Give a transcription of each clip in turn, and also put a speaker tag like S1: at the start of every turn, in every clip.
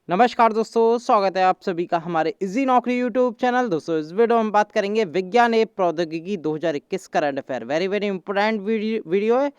S1: नमस्कार दोस्तों, स्वागत है आप सभी का हमारे इजी नौकरी यूट्यूब चैनल। दोस्तों इस वीडियो में बात करेंगे विज्ञान एवं प्रौद्योगिकी 2021 current affair. Very important video है,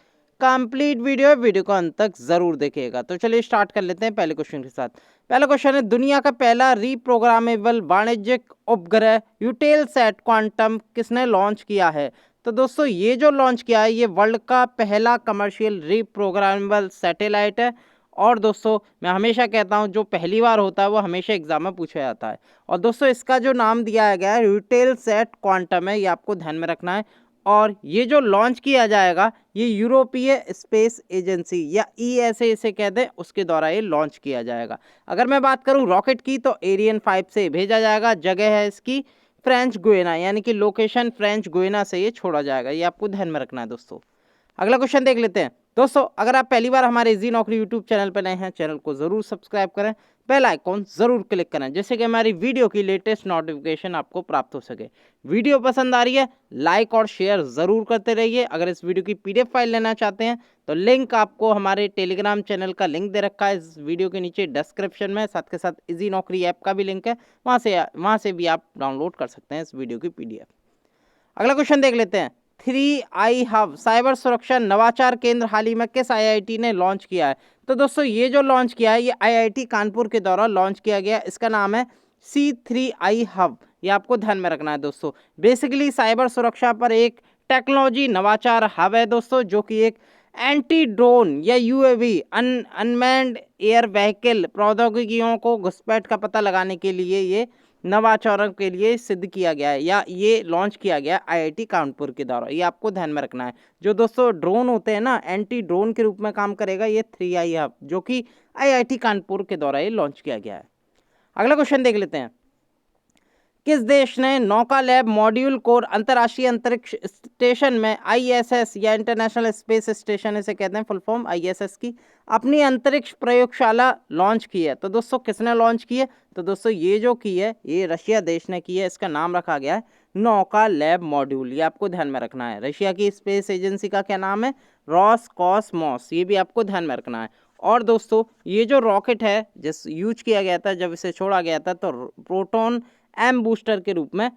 S1: कंप्लीट वीडियो है, वीडियो को अंत तक जरूर देखिएगा। तो चलिए स्टार्ट कर लेते हैं पहले क्वेश्चन के साथ। पहला क्वेश्चन है, दुनिया का पहला रीप्रोग्रामेबल वाणिज्यिक उपग्रह यूटेलसैट क्वांटम किसने लॉन्च किया है? तो दोस्तों ये जो लॉन्च किया है ये वर्ल्ड का पहला कमर्शियल रीप्रोग्रामेबल सैटेलाइट है। और दोस्तों मैं हमेशा कहता हूं जो पहली बार होता है वो हमेशा एग्जाम में पूछा जाता है। और दोस्तों इसका जो नाम दिया गया है यूटेलसैट क्वांटम है, ये आपको ध्यान में रखना है। और ये जो लॉन्च किया जाएगा ये यूरोपीय स्पेस एजेंसी या ईएसए इसे कहते हैं, उसके द्वारा ये लॉन्च किया जाएगा। अगर मैं बात करूं रॉकेट की तो एरियन 5 से भेजा जाएगा। जगह है इसकी फ्रेंच गुयाना, यानी कि लोकेशन फ्रेंच गुयाना से ये छोड़ा जाएगा। ये आपको ध्यान में रखना है दोस्तों। अगला क्वेश्चन देख लेते हैं। दोस्तों अगर आप पहली बार हमारे इजी नौकरी यूट्यूब चैनल पर नए हैं, चैनल को जरूर सब्सक्राइब करें, बेल आइकॉन जरूर क्लिक करें जिससे कि हमारी वीडियो की लेटेस्ट नोटिफिकेशन आपको प्राप्त हो सके। वीडियो पसंद आ रही है लाइक और शेयर जरूर करते रहिए। अगर इस वीडियो की पीडीएफ फाइल लेना चाहते हैं तो लिंक आपको हमारे टेलीग्राम चैनल का लिंक दे रखा है इस वीडियो के नीचे डिस्क्रिप्शन में, साथ के साथ इजी नौकरी ऐप का भी लिंक है, वहां से भी आप डाउनलोड कर सकते हैं इस वीडियो की पीडीएफ। अगला क्वेश्चन देख लेते हैं। 3i हब साइबर सुरक्षा नवाचार केंद्र हाल ही में किस आईआईटी ने लॉन्च किया है? तो दोस्तों ये जो लॉन्च किया है ये आईआईटी कानपुर के द्वारा लॉन्च किया गया। इसका नाम है C3i हब। ये आपको ध्यान में रखना है दोस्तों। बेसिकली साइबर सुरक्षा पर एक टेक्नोलॉजी नवाचार हब है दोस्तों, जो कि एक एंटी ड्रोन या यूएवी अनमैन्ड एयर व्हीकल प्रौद्योगिकियों को घुसपैठ का पता लगाने के लिए ये नवाचारों के लिए सिद्ध किया गया है या ये लॉन्च किया गया आईआईटी कानपुर के द्वारा। ये आपको ध्यान में रखना है। जो दोस्तों ड्रोन होते हैं ना, एंटी ड्रोन के रूप में काम करेगा ये 3i हब, जो कि आईआईटी कानपुर के द्वारा ये लॉन्च किया गया है। अगला क्वेश्चन देख लेते हैं। किस देश ने नौका लैब मॉड्यूल कोर अंतर्राष्ट्रीय अंतरिक्ष स्टेशन में आईएसएस या इंटरनेशनल स्पेस स्टेशन इसे कहते हैं फुल फॉर्म आईएसएस की, अपनी अंतरिक्ष प्रयोगशाला लॉन्च की है? तो दोस्तों किसने लॉन्च की है? तो दोस्तों ये जो की है ये रशिया देश ने की है। इसका नाम रखा गया है नौका लैब मॉड्यूल। ये आपको ध्यान में रखना है। रशिया की स्पेस एजेंसी का क्या नाम है? रॉसकॉसमॉस। ये भी आपको ध्यान में रखना है। और दोस्तों ये जो रॉकेट है जिस यूज किया गया था, जब इसे छोड़ा गया था तो प्रोटॉन एम बूस्टर के रूप में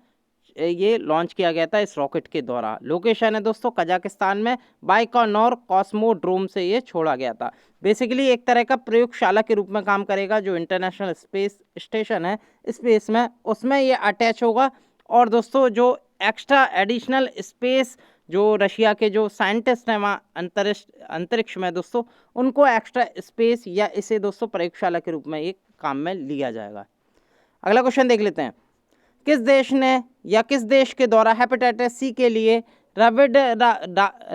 S1: ये लॉन्च किया गया था इस रॉकेट के द्वारा। लोकेशन है दोस्तों कजाकिस्तान में, बाइकोनौर कॉस्मोड्रोम से ये छोड़ा गया था। बेसिकली एक तरह का प्रयोगशाला के रूप में काम करेगा। जो इंटरनेशनल स्पेस स्टेशन है स्पेस में, उसमें ये अटैच होगा। और दोस्तों जो एक्स्ट्रा एडिशनल स्पेस जो रशिया के जो साइंटिस्ट हैं वहाँ अंतरिक्ष में दोस्तों, उनको एक्स्ट्रा स्पेस या इसे दोस्तों प्रयोगशाला के रूप में एक काम में लिया जाएगा। अगला क्वेश्चन देख लेते हैं। किस देश ने या किस देश के द्वारा हेपेटाइटिस सी के लिए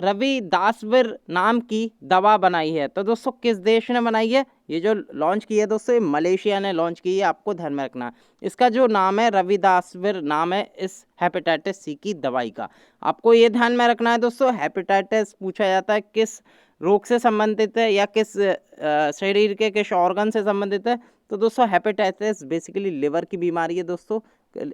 S1: रविदासविर नाम की दवा बनाई है? तो दोस्तों किस देश ने बनाई है? ये जो लॉन्च की है दोस्तों ये मलेशिया ने लॉन्च की है। आपको ध्यान में रखना। इसका जो नाम है रविदासविर नाम है इस हेपेटाइटिस सी की दवाई का। आपको ये ध्यान में रखना है दोस्तों। हेपेटाइटिस पूछा जाता है किस रोग से संबंधित है या किस शरीर के किस ऑर्गन से संबंधित है? तो दोस्तों हेपेटाइटिस बेसिकली लिवर की बीमारी है दोस्तों।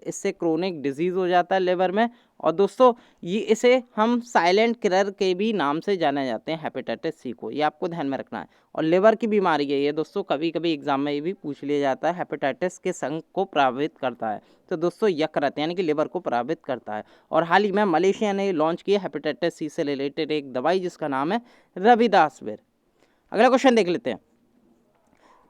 S1: इससे क्रोनिक डिजीज हो जाता है लिवर में। और दोस्तों ये इसे हम साइलेंट किलर के भी नाम से जाने जाते हैं हेपेटाइटिस सी को। ये आपको ध्यान में रखना है। और लिवर की बीमारी है ये दोस्तों, कभी कभी एग्जाम में ये भी पूछ लिया जाता है। हेपेटाइटिस के संघ को प्रभावित करता है तो दोस्तों यकृत यानी कि लिवर को प्रभावित करता है। और हाल ही में मलेशिया ने लॉन्च किया हेपेटाइटिस सी से रिलेटेड एक दवाई जिसका नाम है रविदासविर। अगला क्वेश्चन देख लेते हैं।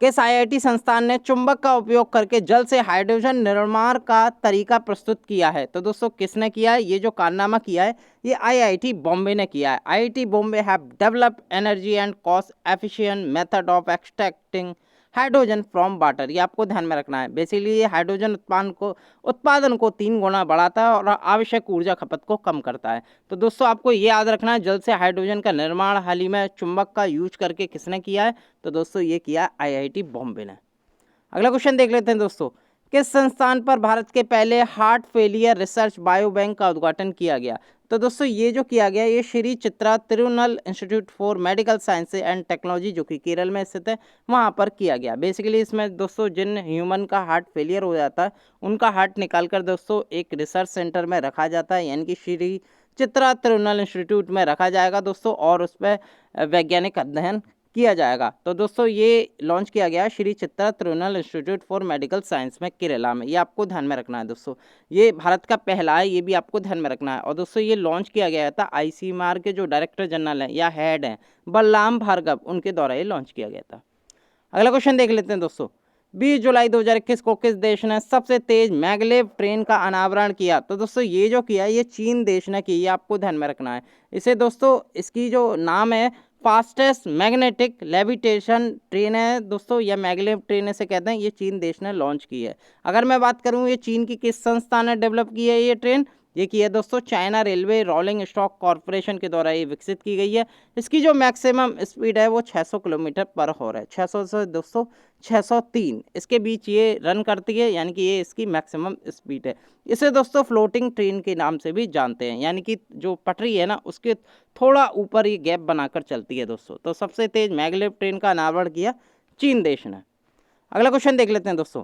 S1: किस आईआईटी संस्थान ने चुंबक का उपयोग करके जल से हाइड्रोजन निर्माण का तरीका प्रस्तुत किया है? तो दोस्तों किसने किया है? ये जो कारनामा किया है ये आईआईटी बॉम्बे ने किया है। IIT Bombay have developed energy and cost efficient method of extracting hydrogen from water. ये आपको ध्यान में रखना है। बेसिकली ये हाइड्रोजन उत्पादन को 3 गुना बढ़ाता है और आवश्यक ऊर्जा खपत को कम करता है। तो दोस्तों आपको ये याद रखना है जल से हाइड्रोजन का निर्माण हाल ही में चुंबक का यूज करके किसने किया है? तो दोस्तों ये किया आईआईटी बॉम्बे ने। अगला क्वेश्चन देख लेते हैं दोस्तों। किस संस्थान पर भारत के पहले heart failure research bio bank का उद्घाटन किया गया? तो दोस्तों ये जो किया गया ये Shri Chitra Tirunal institute for medical science and technology जो कि केरल में स्थित है वहाँ पर किया गया। बेसिकली इसमें दोस्तों जिन ह्यूमन का हार्ट फेलियर हो जाता है उनका हार्ट निकाल कर दोस्तों एक रिसर्च सेंटर में रखा जाता है, यानी कि श्री चित्रा तिरुनल इंस्टीट्यूट में रखा जाएगा दोस्तों। और उस पर वैज्ञानिक अध्ययन किया जाएगा। तो दोस्तों ये लॉन्च किया गया Shri Chitra Tirunal institute for medical science में केरला में। ये आपको ध्यान में रखना है दोस्तों, ये भारत का पहला है, ये भी आपको ध्यान में रखना है। और दोस्तों ये लॉन्च किया गया था आईसीएमआर के जो डायरेक्टर जनरल हैं या हेड हैं बलराम भार्गव, उनके द्वारा ये लॉन्च किया गया था। अगला क्वेश्चन देख लेते हैं दोस्तों, 20 जुलाई 2021 को किस देश ने सबसे तेज मैगलेव ट्रेन का अनावरण किया? तो दोस्तों ये जो किया ये चीन देश ने की, ये आपको ध्यान में रखना है। इसे दोस्तों इसकी जो नाम है फास्टेस्ट मैग्नेटिक लेविटेशन ट्रेन है दोस्तों, या मैगलेव ट्रेन इसे कहते हैं, ये चीन देश ने लॉन्च की है। अगर मैं बात करूँ ये चीन की किस संस्था ने डेवलप की है ये ट्रेन, ये की है दोस्तों China railway rolling stock corporation के द्वारा ये विकसित की गई है। इसकी जो मैक्सिमम स्पीड है वो 600 किलोमीटर पर हॉर है, 600 से दोस्तों 603 इसके बीच ये रन करती है, यानी कि ये इसकी मैक्सिमम स्पीड है। इसे दोस्तों फ्लोटिंग ट्रेन के नाम से भी जानते हैं, यानी कि जो पटरी है ना उसके थोड़ा ऊपर ये गैप बनाकर चलती है दोस्तों। तो सबसे तेज मैगलेव ट्रेन का अनावरण किया चीन देश ने। अगला क्वेश्चन देख लेते हैं दोस्तों,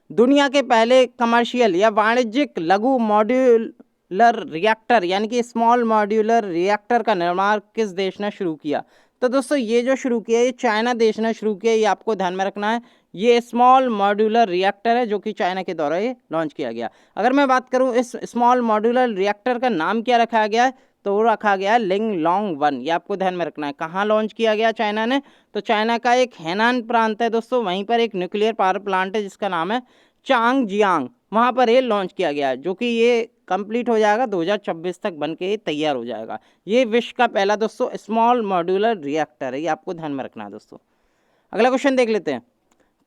S1: दुनिया के पहले कमर्शियल या वाणिज्यिक लघु मॉड्यूलर रिएक्टर यानी कि स्मॉल मॉड्यूलर रिएक्टर का निर्माण किस देश ने शुरू किया? तो दोस्तों ये जो शुरू किया ये चाइना देश ने शुरू किया, ये आपको ध्यान में रखना है। ये स्मॉल मॉड्यूलर रिएक्टर है जो कि चाइना के द्वारा ये लॉन्च किया गया। अगर मैं बात करूं इस स्मॉल मॉड्यूलर रिएक्टर का नाम क्या रखा गया है, तो वो रखा गया है लिंग लॉन्ग 1, ये आपको ध्यान में रखना है। कहाँ लॉन्च किया गया चाइना ने? तो चाइना का एक हेनान प्रांत है दोस्तों, वहीं पर एक न्यूक्लियर पावर प्लांट है जिसका नाम है चांगजियांग, वहाँ पर ये लॉन्च किया गया है, जो कि ये कंप्लीट हो जाएगा 2026 तक बन के ये तैयार हो जाएगा। ये विश्व का पहला दोस्तों स्मॉल मॉड्यूलर रिएक्टर है, ये आपको ध्यान में रखना है दोस्तों। अगला क्वेश्चन देख लेते हैं,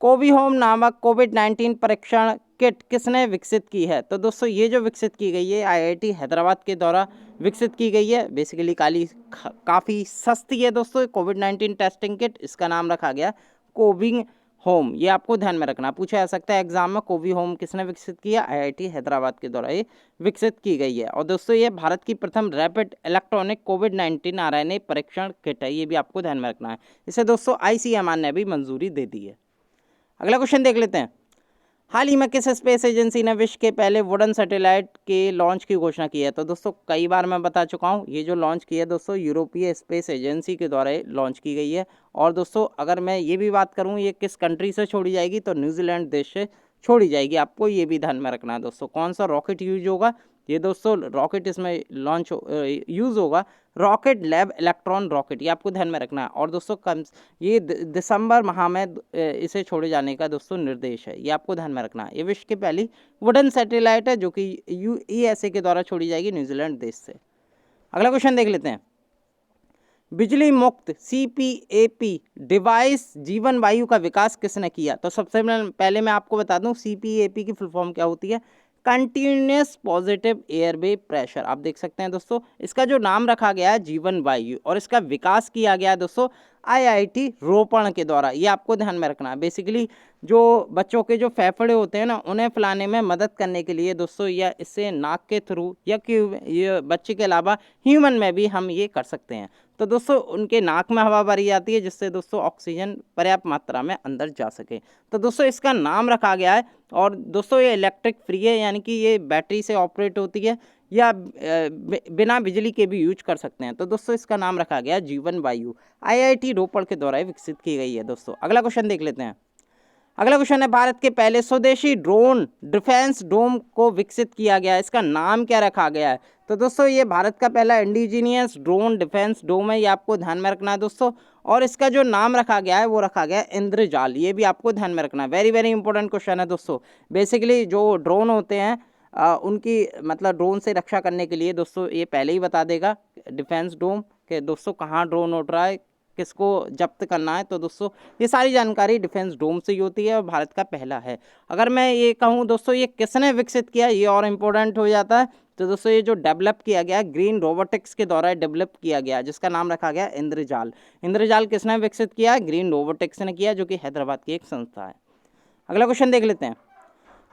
S1: कोविहोम नामक कोविड-19 परीक्षण किट किसने विकसित की है? तो दोस्तों ये जो विकसित की गई है आईआईटी हैदराबाद के द्वारा विकसित की गई है। बेसिकली काफ़ी सस्ती है दोस्तों कोविड-19 टेस्टिंग किट, इसका नाम रखा गया कोविन होम, ये आपको ध्यान में रखना, पूछा जा सकता है एग्जाम में। कोवी होम किसने विकसित किया? आईआईटी हैदराबाद के द्वारा ये विकसित की गई है। और दोस्तों ये भारत की प्रथम रैपिड इलेक्ट्रॉनिक कोविड-19 आरएनए परीक्षण किट है, ये भी आपको ध्यान में रखना है। इसे दोस्तों आईसीएमआर ने भी मंजूरी दे दी है। अगला क्वेश्चन देख लेते हैं, हाल ही में किस स्पेस एजेंसी ने विश्व के पहले वुडन सैटेलाइट के लॉन्च की घोषणा की है? तो दोस्तों कई बार मैं बता चुका हूँ, ये जो लॉन्च की है दोस्तों यूरोपीय स्पेस एजेंसी के द्वारा लॉन्च की गई है। और दोस्तों अगर मैं ये भी बात करूँ ये किस कंट्री से छोड़ी जाएगी, तो न्यूजीलैंड देश से छोड़ी जाएगी, आपको ये भी ध्यान में रखना है दोस्तों। कौन सा रॉकेट यूज होगा? ये दोस्तों रॉकेट इसमें लॉन्च यूज़ होगा रॉकेट लैब इलेक्ट्रॉन रॉकेट, ये आपको ध्यान में रखना है। और दोस्तों ये दिसंबर माह में इसे छोड़े जाने का दोस्तों निर्देश है, ये आपको ध्यान में रखना है। ये विश्व की पहली वुडन सैटेलाइट है जो कि यूएसए के द्वारा छोड़ी जाएगी न्यूजीलैंड देश से। अगला क्वेश्चन देख लेते हैं, बिजली मुक्त सीपीएपी डिवाइस जीवन वायु का विकास किसने किया? तो सबसे पहले मैं आपको बता दूं सीपीएपी की फुल फॉर्म क्या होती है, कंटिन्यूस पॉजिटिव एयरवे प्रेशर। आप देख सकते हैं दोस्तों इसका जो नाम रखा गया है जीवन वायु, और इसका विकास किया गया है दोस्तों आईआईटी रोपण के द्वारा, ये आपको ध्यान में रखना है। बेसिकली जो बच्चों के जो फेफड़े होते हैं ना उन्हें फैलाने में मदद करने के लिए दोस्तों, या इससे नाक के थ्रू या कि ये बच्चे के अलावा ह्यूमन में भी हम ये कर सकते हैं। तो दोस्तों उनके नाक में हवा भरी जाती है जिससे दोस्तों ऑक्सीजन पर्याप्त मात्रा में अंदर जा सके। तो दोस्तों इसका नाम रखा गया है, और दोस्तों ये इलेक्ट्रिक फ्री है, यानी कि ये बैटरी से ऑपरेट होती है या बिना बिजली के भी यूज कर सकते हैं। तो दोस्तों इसका नाम रखा गया जीवन वायु, आईआईटी रोपड़ के द्वारा विकसित की गई है दोस्तों। अगला क्वेश्चन देख लेते हैं, अगला क्वेश्चन है, भारत के पहले स्वदेशी ड्रोन डिफेंस डोम को विकसित किया गया है, इसका नाम क्या रखा गया है? तो दोस्तों ये भारत का पहला इंडिजीनियस ड्रोन डिफेंस डोम है, ये आपको ध्यान में रखना है दोस्तों। और इसका जो नाम रखा गया है वो रखा गया है इंद्रजाल, ये भी आपको ध्यान में रखना है। वेरी वेरी इंपॉर्टेंट क्वेश्चन है दोस्तों। बेसिकली जो ड्रोन होते हैं उनकी मतलब ड्रोन से रक्षा करने के लिए दोस्तों ये पहले ही बता देगा डिफेंस डोम के दोस्तों कहाँ ड्रोन उड़ रहा है, किसको जब्त करना है। तो दोस्तों ये सारी जानकारी डिफेंस डोम से ही होती है और भारत का पहला है। अगर मैं ये कहूँ दोस्तों ये किसने विकसित किया, ये और इम्पोर्टेंट हो जाता है। तो दोस्तों ये जो डेवलप किया गया ग्रीन रोबोटिक्स के द्वारा डेवलप किया गया, जिसका नाम रखा गया इंद्रजाल। इंद्रजाल किसने विकसित किया? ग्रीन रोबोटिक्स ने किया, जो कि हैदराबाद की एक संस्था है। अगला क्वेश्चन देख लेते हैं,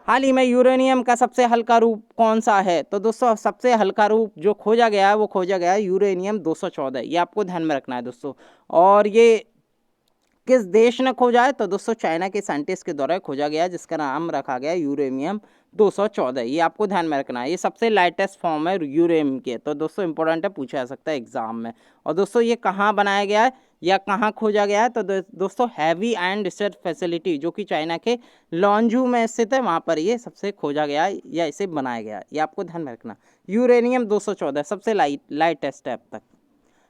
S1: हाल ही में यूरेनियम का सबसे हल्का रूप कौन सा है? तो दोस्तों सबसे हल्का रूप जो खोजा गया है वो खोजा गया है यूरेनियम 214, ये आपको ध्यान में रखना है दोस्तों। और ये किस देश ने खोजा है? तो दोस्तों चाइना के साइंटिस्ट के द्वारा खोजा गया है, जिसका नाम रखा गया है यूरेनियम 214, ये आपको ध्यान में रखना है। ये सबसे लाइटेस्ट फॉर्म है यूरेनियम के, तो दोस्तों इंपॉर्टेंट है, पूछा जा सकता है एग्जाम में। और दोस्तों ये कहाँ बनाया गया है? या कहाँ खोजा गया है? तो दोस्तों हैवी आयन रिसर्च फैसिलिटी जो कि चाइना के लॉन्जू में स्थित है, वहाँ पर ये सबसे खोजा गया है या इसे बनाया गया है, ये आपको ध्यान में रखना। यूरेनियम 214 सबसे लाइटेस्ट है अब तक।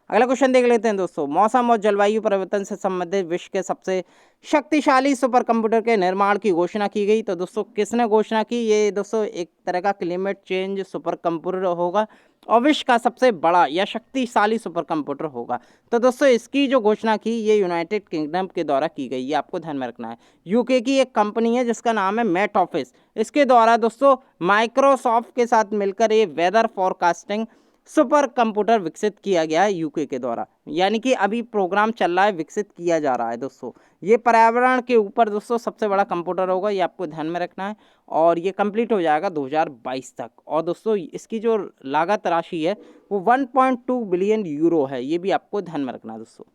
S1: अगला क्वेश्चन देख लेते हैं दोस्तों, मौसम और जलवायु परिवर्तन से संबंधित विश्व के सबसे शक्तिशाली सुपर कंप्यूटर के निर्माण की घोषणा की गई। तो दोस्तों किसने घोषणा की? ये दोस्तों एक तरह का क्लाइमेट चेंज सुपर कंप्यूटर होगा और विश्व का सबसे बड़ा या शक्तिशाली सुपर कंप्यूटर होगा। तो दोस्तों इसकी जो घोषणा की ये यूनाइटेड किंगडम के द्वारा की गई, ये आपको ध्यान में रखना है। यूके की एक कंपनी है जिसका नाम है मैट ऑफिस, इसके द्वारा दोस्तों माइक्रोसॉफ्ट के साथ मिलकर ये वेदर फॉरकास्टिंग सुपर कंप्यूटर विकसित किया गया है यूके के द्वारा, यानी कि अभी प्रोग्राम चल रहा है, विकसित किया जा रहा है दोस्तों। ये पर्यावरण के ऊपर दोस्तों सबसे बड़ा कंप्यूटर होगा, ये आपको ध्यान में रखना है और ये कंप्लीट हो जाएगा 2022 तक। और दोस्तों इसकी जो लागत राशि है वो 1.2 बिलियन यूरो है, ये भी आपको ध्यान में रखना है दोस्तों।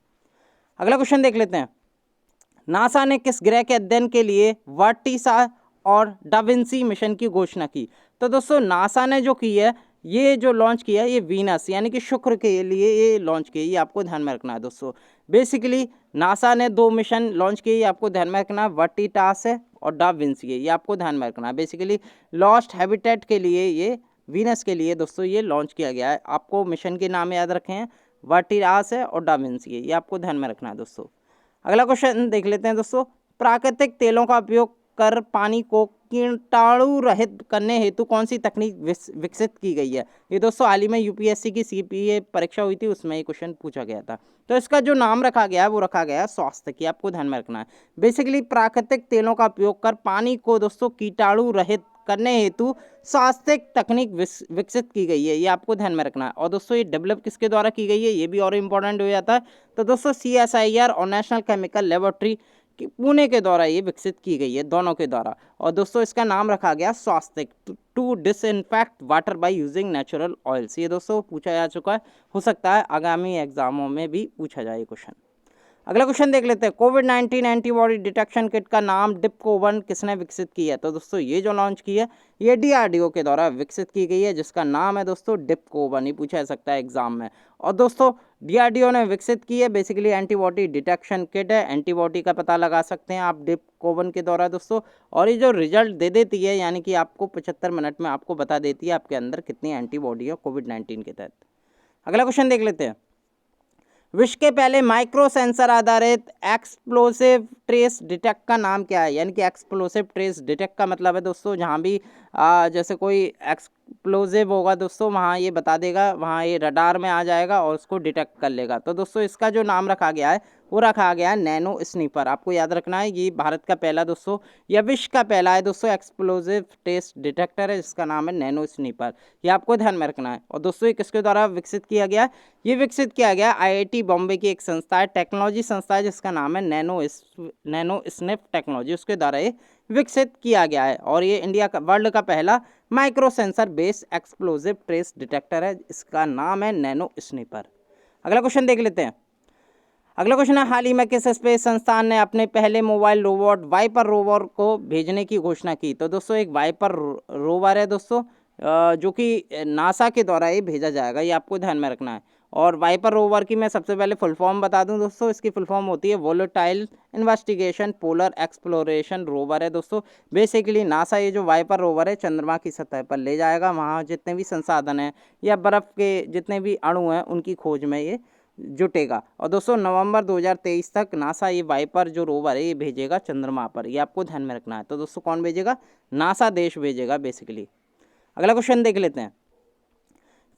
S1: अगला क्वेश्चन देख लेते हैं, नासा ने किस ग्रह के अध्ययन के लिए वर्टिसा और डाविंसी मिशन की घोषणा की? तो दोस्तों नासा ने जो की है, ये जो लॉन्च किया है ये वीनस यानी कि शुक्र के लिए ये लॉन्च किया, ये आपको ध्यान में रखना है दोस्तों। बेसिकली नासा ने 2 मिशन लॉन्च किए, ये आपको ध्यान में रखना है, वर्टिटास है और डाविंसी है, ये आपको ध्यान में रखना है। बेसिकली लॉस्ट हैबिटेट के लिए ये वीनस के लिए दोस्तों ये लॉन्च किया गया है। आपको मिशन के नाम याद रखे हैं, वर्टिटास है और डाविंसी है, ये आपको ध्यान में रखना है दोस्तों। अगला क्वेश्चन देख लेते हैं दोस्तों, प्राकृतिक तेलों का उपयोग कर पानी को कीटाणु रहित करने हेतु कौन सी तकनीक विकसित की गई है? ये दोस्तों हाल ही में यूपीएससी की सीपीए परीक्षा हुई थी, उसमें ये क्वेश्चन पूछा गया था। तो इसका जो नाम रखा गया है वो रखा गया है स्वास्थ्य की, आपको ध्यान में रखना है। बेसिकली प्राकृतिक तेलों का उपयोग कर पानी को दोस्तों कीटाणु रहित करने हेतु स्वास्थ्य तकनीक विकसित की गई है, ये आपको ध्यान में रखना है। और दोस्तों ये डेवलप किसके द्वारा की गई है, ये भी और इम्पोर्टेंट हो जाता है। तो दोस्तों CSIR और नेशनल केमिकल लेबोरेटरी पुणे के द्वारा ये विकसित की गई है, दोनों के द्वारा। और दोस्तों इसका नाम रखा गया स्वास्थ्य to disinfect water by using natural oils, ये दोस्तों पूछा जा चुका है, हो सकता है आगामी एग्जामों में भी पूछा जाए क्वेश्चन। अगला क्वेश्चन देख लेते हैं, कोविड-19 एंटीबॉडी डिटेक्शन किट का नाम डिपको-1 किसने विकसित की है? तो दोस्तों ये जो लॉन्च की है ये DRDO के द्वारा विकसित की गई है, जिसका नाम है दोस्तों डिपको-1, ये पूछा जा सकता है एग्जाम में। और दोस्तों DRDO ने विकसित की है, बेसिकली एंटीबॉडी डिटेक्शन किट है, एंटीबॉडी का पता लगा सकते हैं आप डिपको-1 के द्वारा दोस्तों। और ये जो रिजल्ट दे देती है, यानी कि आपको 75 मिनट में आपको बता देती है आपके अंदर कितनी एंटीबॉडी है कोविड-19 के तहत। अगला क्वेश्चन देख लेते हैं, विश्व के पहले माइक्रो सेंसर आधारित एक्सप्लोसिव ट्रेस डिटेक्ट का नाम क्या है? यानी कि एक्सप्लोसिव ट्रेस डिटेक्ट का मतलब है दोस्तों जहाँ भी जैसे कोई एक्सप्लोसिव होगा दोस्तों, वहाँ ये बता देगा, वहाँ ये रडार में आ जाएगा और उसको डिटेक्ट कर लेगा। तो दोस्तों इसका जो नाम रखा गया है वो रखा गया है नैनो स्नीपर, आपको याद रखना है। ये भारत का पहला दोस्तों या विश्व का पहला है दोस्तों एक्सप्लोसिव ट्रेस डिटेक्टर है, जिसका नाम है नैनो स्नीपर, ये आपको ध्यान में रखना है। और दोस्तों ये किसके द्वारा विकसित किया गया? ये विकसित किया गया IIT बॉम्बे की एक संस्था है, टेक्नोलॉजी संस्था है, जिसका नाम है नैनो स्निफ टेक्नोलॉजी, उसके द्वारा ये विकसित किया गया है। और ये इंडिया का वर्ल्ड का पहला micro sensor based explosive trace detector है, इसका नाम है नैनो स्नीपर। अगला क्वेश्चन देख लेते हैं, अगला क्वेश्चन है, हाल ही में किस स्पेस संस्थान ने अपने पहले मोबाइल रोबोट वाइपर रोवर को भेजने की घोषणा की? तो दोस्तों एक वाइपर रोवर है दोस्तों, जो कि नासा के द्वारा ये भेजा जाएगा, ये आपको ध्यान में रखना है। और वाइपर रोवर की मैं सबसे पहले फुल फॉर्म बता दूं दोस्तों, इसकी फुल फॉर्म होती है volatile investigation polar exploration rover है दोस्तों। बेसिकली नासा ये जो वाइपर रोवर है चंद्रमा की सतह पर ले जाएगा, वहाँ जितने भी संसाधन हैं या बर्फ़ के जितने भी अणु हैं उनकी खोज में ये जुटेगा। और दोस्तों नवंबर 2023 तक नासा ये वाइपर जो रोवर है ये भेजेगा चंद्रमा पर, ये आपको ध्यान में रखना है। तो दोस्तों कौन भेजेगा? नासा देश भेजेगा बेसिकली। अगला क्वेश्चन देख लेते हैं,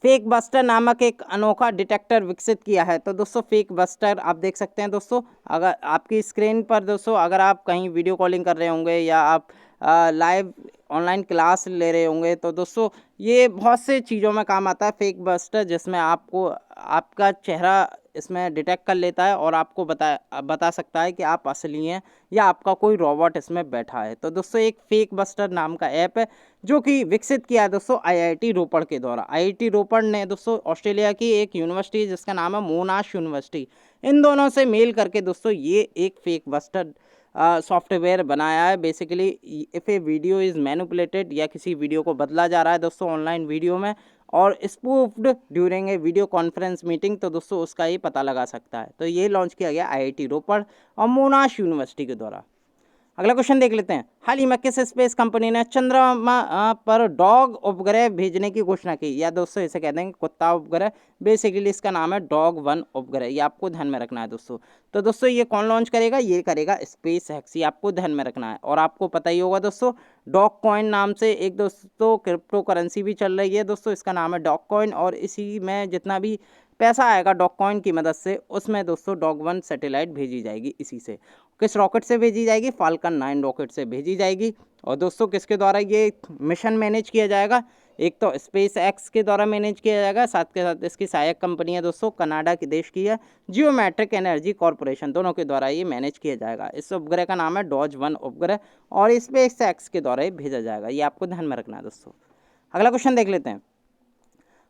S1: फेक बस्टर नामक एक अनोखा डिटेक्टर विकसित किया है। तो दोस्तों फेक बस्टर आप देख सकते हैं दोस्तों, अगर आपकी स्क्रीन पर दोस्तों अगर आप कहीं वीडियो कॉलिंग कर रहे होंगे या आप लाइव ऑनलाइन क्लास ले रहे होंगे, तो दोस्तों ये बहुत से चीज़ों में काम आता है फेक बस्टर, जिसमें आपको आपका चेहरा इसमें डिटेक्ट कर लेता है और आपको बता सकता है कि आप असली हैं या आपका कोई रोबोट इसमें बैठा है। तो दोस्तों एक फेक बस्टर नाम का ऐप है जो कि विकसित किया है दोस्तों IIT रोपड़ के द्वारा। IIT रोपड़ ने दोस्तों ऑस्ट्रेलिया की एक यूनिवर्सिटी है जिसका नाम है मोनाश यूनिवर्सिटी, इन दोनों से मेल करके दोस्तों ये एक फेक बस्टर सॉफ्टवेयर बनाया है। Basically if A video is manipulated या किसी वीडियो को बदला जा रहा है दोस्तों ऑनलाइन वीडियो में, और spoofed during a video conference meeting, तो दोस्तों उसका ये पता लगा सकता है। तो ये लॉन्च किया गया IIT रोपड़ और मोनाश यूनिवर्सिटी के द्वारा। अगला क्वेश्चन देख लेते हैं, हाल ही में किस स्पेस कंपनी ने चंद्रमा पर डॉग उपग्रह भेजने की घोषणा की, या दोस्तों इसे कहते हैं कुत्ता उपग्रह, बेसिकली इसका नाम है Dog-1 उपग्रह, ये आपको ध्यान में रखना है दोस्तों। तो दोस्तों ये कौन लॉन्च करेगा, ये करेगा SpaceX, ये आपको ध्यान में रखना है। और आपको पता ही होगा दोस्तों, डॉग कॉइन नाम से एक दोस्तों क्रिप्टो करेंसी भी चल रही है दोस्तों, इसका नाम है डॉग कॉइन, और इसी में जितना भी पैसा आएगा डॉग कॉइन की मदद से, उसमें दोस्तों Dog-1 सैटेलाइट भेजी जाएगी। इसी से किस रॉकेट से भेजी जाएगी, फाल्कन 9 रॉकेट से भेजी जाएगी। और दोस्तों किसके द्वारा ये मिशन मैनेज किया जाएगा, एक तो SpaceX के द्वारा मैनेज किया जाएगा, साथ के साथ इसकी सहायक कंपनी है दोस्तों कनाडा के देश की है जियोमेट्रिक एनर्जी कॉरपोरेशन, दोनों के द्वारा ये मैनेज किया जाएगा। इस उपग्रह का नाम है Dog-1 उपग्रह और SpaceX के द्वारा ये भेजा जाएगा, ये आपको ध्यान में रखना है दोस्तों। अगला क्वेश्चन देख लेते हैं,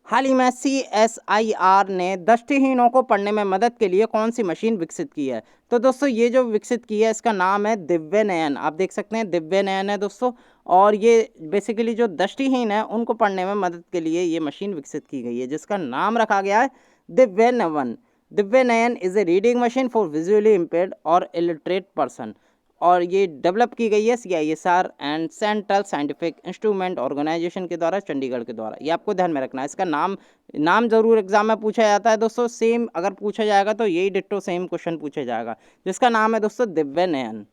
S1: हाल ही में CSIR ने दृष्टिहीनों को पढ़ने में मदद के लिए कौन सी मशीन विकसित की है। तो दोस्तों ये जो विकसित की है इसका नाम है दिव्य नयन, आप देख सकते हैं दिव्य नयन है दोस्तों। और ये बेसिकली जो दृष्टिहीन है उनको पढ़ने में मदद के लिए ये मशीन विकसित की गई है, जिसका नाम रखा गया है Divya Nayan. Divya Nayan is a reading machine for visually impaired और इलिटरेट पर्सन, और ये डेवलप की गई है CISR and central scientific instrument organisation के द्वारा, चंडीगढ़ के द्वारा, ये आपको ध्यान में रखना है। इसका नाम जरूर एग्जाम में पूछा जाता है दोस्तों, सेम अगर पूछा जाएगा तो यही डिट्टो सेम क्वेश्चन पूछा जाएगा, जिसका नाम है दोस्तों दिव्य नयन।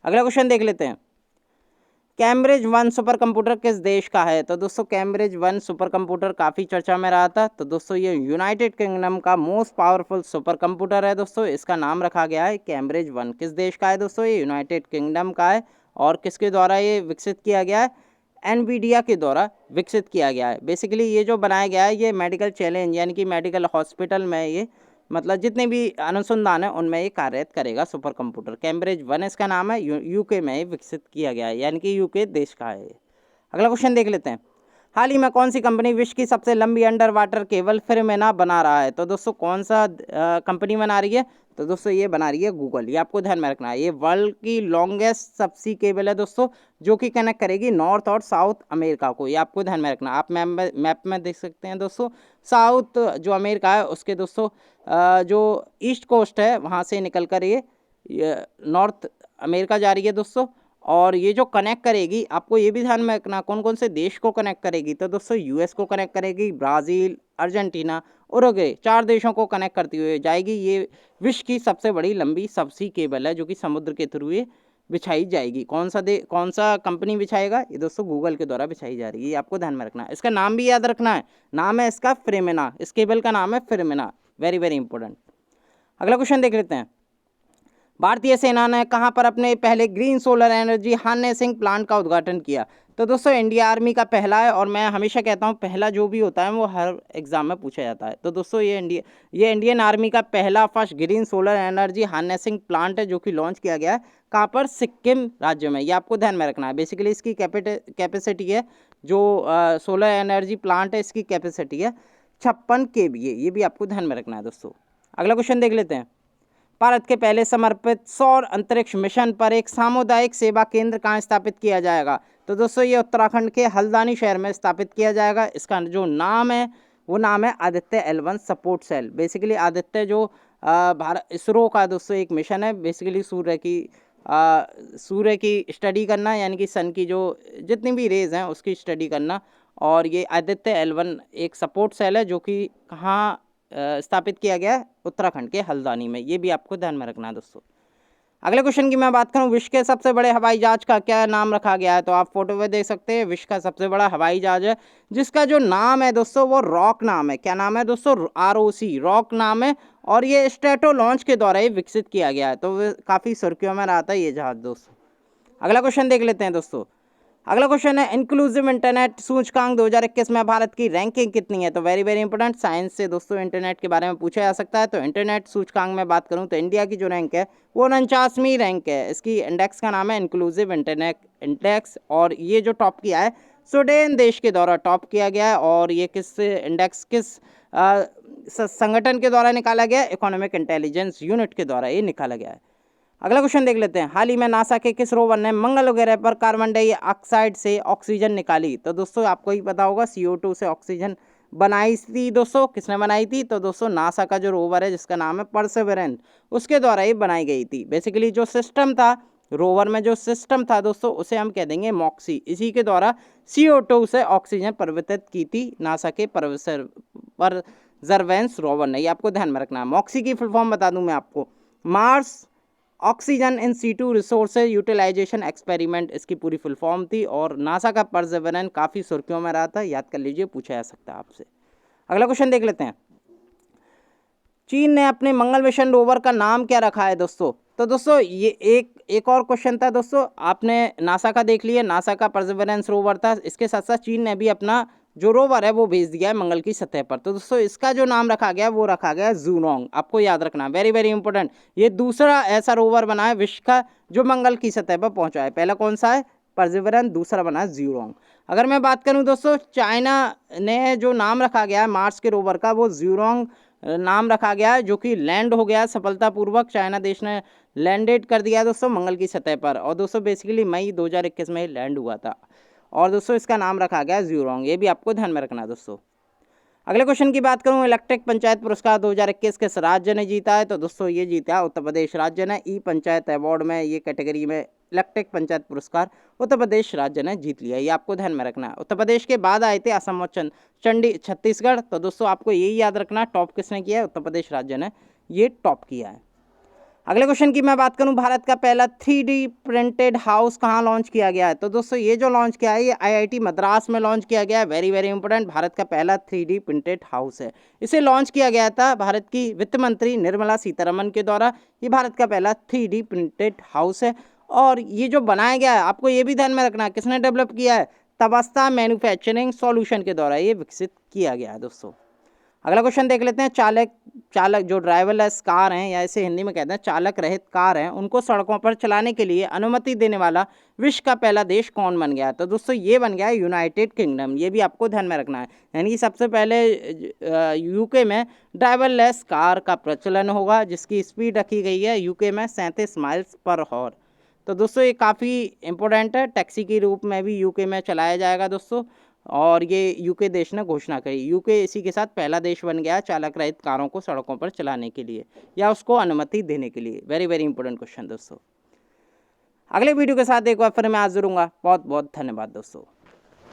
S1: अगला क्वेश्चन देख लेते हैं, कैम्ब्रिज-1 सुपर कंप्यूटर किस देश का है। तो दोस्तों कैम्ब्रिज-1 सुपर कंप्यूटर काफ़ी चर्चा में रहा था, तो दोस्तों ये यूनाइटेड किंगडम का मोस्ट पावरफुल सुपर कंप्यूटर है दोस्तों, इसका नाम रखा गया है कैम्ब्रिज-1। किस देश का है दोस्तों, ये यूनाइटेड किंगडम का है। और किसके द्वारा ये विकसित किया गया है, NVIDIA के द्वारा विकसित किया गया है। बेसिकली ये जो बनाया गया है ये मेडिकल चैलेंज यानी कि मेडिकल हॉस्पिटल में ये मतलब जितने भी अनुसंधान है उनमें ये कार्यरत करेगा सुपर कंप्यूटर। कैम्ब्रिज-1 इसका नाम है, यूके में विकसित किया गया है, यानी कि यूके देश का है। अगला क्वेश्चन देख लेते हैं, हाल ही में कौन सी कंपनी विश्व की सबसे लंबी अंडर वाटर केबल फिनोमेना बना रहा है। तो दोस्तों कौन सा कंपनी बना रही है, तो दोस्तों ये बना रही है गूगल, ये आपको ध्यान में रखना है। ये वर्ल्ड की लॉन्गेस्ट सबसी केबल है दोस्तों, जो कि कनेक्ट करेगी नॉर्थ और साउथ अमेरिका को, ये आपको ध्यान में रखना है। आप मैप में देख सकते हैं दोस्तों, साउथ जो अमेरिका है उसके दोस्तों जो ईस्ट कोस्ट है वहाँ से निकल कर ये नॉर्थ अमेरिका जा रही है दोस्तों। और ये जो कनेक्ट करेगी, आपको ये भी ध्यान में रखना कौन कौन से देश को कनेक्ट करेगी, तो दोस्तों US को कनेक्ट करेगी, ब्राज़ील, अर्जेंटीना, उरुग्वे, 4 देशों को कनेक्ट करती हुए जाएगी। ये विश्व की सबसे बड़ी लंबी सबसी केबल है जो कि समुद्र के थ्रू ये बिछाई जाएगी। कौन सा कंपनी बिछाएगा, ये दोस्तों गूगल के द्वारा बिछाई जा रही है, ये आपको ध्यान में रखना है। इसका नाम भी याद रखना है, नाम है इसका फिनोमेना, इस केबल का नाम है फिनोमेना, वेरी वेरी इंपॉर्टेंट। अगला क्वेश्चन देख लेते हैं, भारतीय सेना ने कहां पर अपने पहले green solar energy harnessing plant का उद्घाटन किया। तो दोस्तों इंडिया आर्मी का पहला है, और मैं हमेशा कहता हूं पहला जो भी होता है वो हर एग्जाम में पूछा जाता है। तो दोस्तों ये इंडियन आर्मी का पहला first green solar energy harnessing plant है, जो कि लॉन्च किया गया है कहाँ पर, सिक्किम राज्य में, ये आपको ध्यान में रखना है। बेसिकली इसकी कैपेसिटी है जो सोलर एनर्जी प्लांट है, इसकी कैपेसिटी है 56 kVA, ये भी आपको ध्यान में रखना है दोस्तों। अगला क्वेश्चन देख लेते हैं, भारत के पहले समर्पित सौर अंतरिक्ष मिशन पर एक सामुदायिक सेवा केंद्र कहाँ स्थापित किया जाएगा। तो दोस्तों ये उत्तराखंड के हल्द्वानी शहर में स्थापित किया जाएगा। इसका जो नाम है वो नाम है Aditya L1 support cell. Basically Aditya जो भारत इसरो का दोस्तों एक मिशन है, बेसिकली सूर्य की स्टडी करना, यानी कि सन की जो जितनी भी रेज हैं उसकी स्टडी करना। और ये आदित्य L1 एक सपोर्ट सेल है जो कि कहाँ स्थापित किया गया है, उत्तराखंड के हल्द्वानी में, ये भी आपको ध्यान में रखना है दोस्तों। अगले क्वेश्चन की मैं बात करूं, विश्व के सबसे बड़े हवाई जहाज का क्या नाम रखा गया है। तो आप फोटो में देख सकते हैं, विश्व का सबसे बड़ा हवाई जहाज है जिसका जो नाम है दोस्तों वो रॉक नाम है। क्या नाम है दोस्तों, ROC, रॉक नाम है। और ये स्ट्रेटो लॉन्च के द्वारा ही विकसित किया गया है, तो काफ़ी सुर्खियों में रहा था ये जहाज दोस्तों। अगला क्वेश्चन देख लेते हैं दोस्तों, अगला क्वेश्चन है इंक्लूसिव इंटरनेट सूचकांक 2021 में भारत की रैंकिंग कितनी है। तो वेरी वेरी इंपॉर्टेंट, साइंस से दोस्तों इंटरनेट के बारे में पूछा जा सकता है। तो इंटरनेट सूचकांक में बात करूं तो इंडिया की जो रैंक है वो 49वीं रैंक है। इसकी इंडेक्स का नाम है इंक्लूसिव इंटरनेट इंडेक्स, और ये जो टॉप किया है स्वीडन देश के द्वारा टॉप किया गया है। और ये किस इंडेक्स किस संगठन के द्वारा निकाला गया, इकोनॉमिक इंटेलिजेंस यूनिट के द्वारा ये निकाला गया है। अगला क्वेश्चन देख लेते हैं, हाल ही में नासा के किस रोवर ने मंगल ग्रह पर कार्बन डाइऑक्साइड से ऑक्सीजन निकाली। तो दोस्तों आपको ही पता होगा CO2 से ऑक्सीजन बनाई थी दोस्तों, किसने बनाई थी? तो दोस्तों नासा का जो रोवर है जिसका नाम है परसेवरेंस, उसके द्वारा ये बनाई गई थी। बेसिकली जो सिस्टम था रोवर में, जो सिस्टम था दोस्तों, उसे हम कह देंगे मॉक्सी। इसी के द्वारा CO2 से ऑक्सीजन परिवर्तित की थी नासा के परसेवरेंस रोवर ने। ये आपको ध्यान में रखना है। मॉक्सी की फुल फॉर्म बता दूं मैं आपको, Mars oxygen in situ resources utilisation experiment इसकी पूरी फुल फॉर्म थी। और नासा का परसेवरेंस काफ़ी सुर्खियों में रहा था, याद कर लीजिए, पूछा जा सकता है आपसे। अगला क्वेश्चन देख लेते हैं। चीन ने अपने मंगल मिशन रोवर का नाम क्या रखा है दोस्तों? तो दोस्तों ये एक और क्वेश्चन था दोस्तों, आपने नासा का देख लिया, नासा का परसेवरेंस रोवर था, इसके साथ साथ चीन ने भी अपना जो रोवर है वो भेज दिया है मंगल की सतह पर। तो दोस्तों इसका जो नाम रखा गया वो रखा गया जूनोंग। आपको याद रखना, वेरी वेरी इंपॉर्टेंट, ये दूसरा ऐसा रोवर बना है विश्व का जो मंगल की सतह पर पहुंचा है। पहला कौन सा है? परसेवरेंस, दूसरा बना है जूनोंग। अगर मैं बात करूं दोस्तों, चाइना ने जो नाम रखा गया है मार्स के रोवर का वो जूनोंग नाम रखा गया है, जो कि लैंड हो गया सफलतापूर्वक। चाइना देश ने लैंडेड कर दिया दोस्तों मंगल की सतह पर, और दोस्तों बेसिकली मई 2021 में लैंड हुआ था। और दोस्तों इसका नाम रखा गया ज़्यूरोंग, ये भी आपको ध्यान में रखना है दोस्तों। अगले क्वेश्चन की बात करूं, इलेक्ट्रिक पंचायत पुरस्कार 2021 किस राज्य ने जीता है? तो दोस्तों ये जीता है उत्तर प्रदेश राज्य ने। ई पंचायत अवार्ड में ये कैटेगरी में इलेक्ट्रिक पंचायत पुरस्कार उत्तर प्रदेश राज्य ने जीत लिया। ये आपको ध्यान में रखना है। उत्तर प्रदेश के बाद आए थे असम और छत्तीसगढ़। तो दोस्तों आपको यही याद रखना, टॉप किसने किया है? उत्तर प्रदेश राज्य ने ये टॉप किया है। अगले क्वेश्चन की मैं बात करूं, भारत का पहला 3D प्रिंटेड हाउस कहां लॉन्च किया गया है? तो दोस्तों ये जो लॉन्च किया है ये IIT मद्रास में लॉन्च किया गया है। वेरी वेरी इंपॉर्टेंट, भारत का पहला 3D प्रिंटेड हाउस है। इसे लॉन्च किया गया था भारत की वित्त मंत्री निर्मला सीतारमन के द्वारा। ये भारत का पहला 3D प्रिंटेड हाउस है। और ये जो बनाया गया है, आपको ये भी ध्यान में रखना है, किसने डेवलप किया है? तबस्ता मैन्युफैक्चरिंग सॉल्यूशन के द्वारा ये विकसित किया गया है दोस्तों। अगला क्वेश्चन देख लेते हैं, चालक जो ड्राइवरलेस कार हैं, या इसे हिंदी में कहते हैं चालक रहित कार हैं, उनको सड़कों पर चलाने के लिए अनुमति देने वाला विश्व का पहला देश कौन बन गया है? तो दोस्तों ये बन गया है यूनाइटेड किंगडम। ये भी आपको ध्यान में रखना है, यानी कि सबसे पहले UK में ड्राइवरलेस कार का प्रचलन होगा, जिसकी स्पीड रखी गई है UK में 37 माइल्स पर हॉर। तो दोस्तों ये काफ़ी इंपॉर्टेंट है, टैक्सी के रूप में भी UK में चलाया जाएगा दोस्तों। और ये UK देश ने घोषणा करी। UK इसी के साथ पहला देश बन गया चालक रहित कारों को सड़कों पर चलाने के लिए, या उसको अनुमति देने के लिए। वेरी वेरी इंपॉर्टेंट क्वेश्चन दोस्तों। अगले वीडियो के साथ एक बार फिर मैं हाजिर हूँगा। बहुत बहुत धन्यवाद दोस्तों।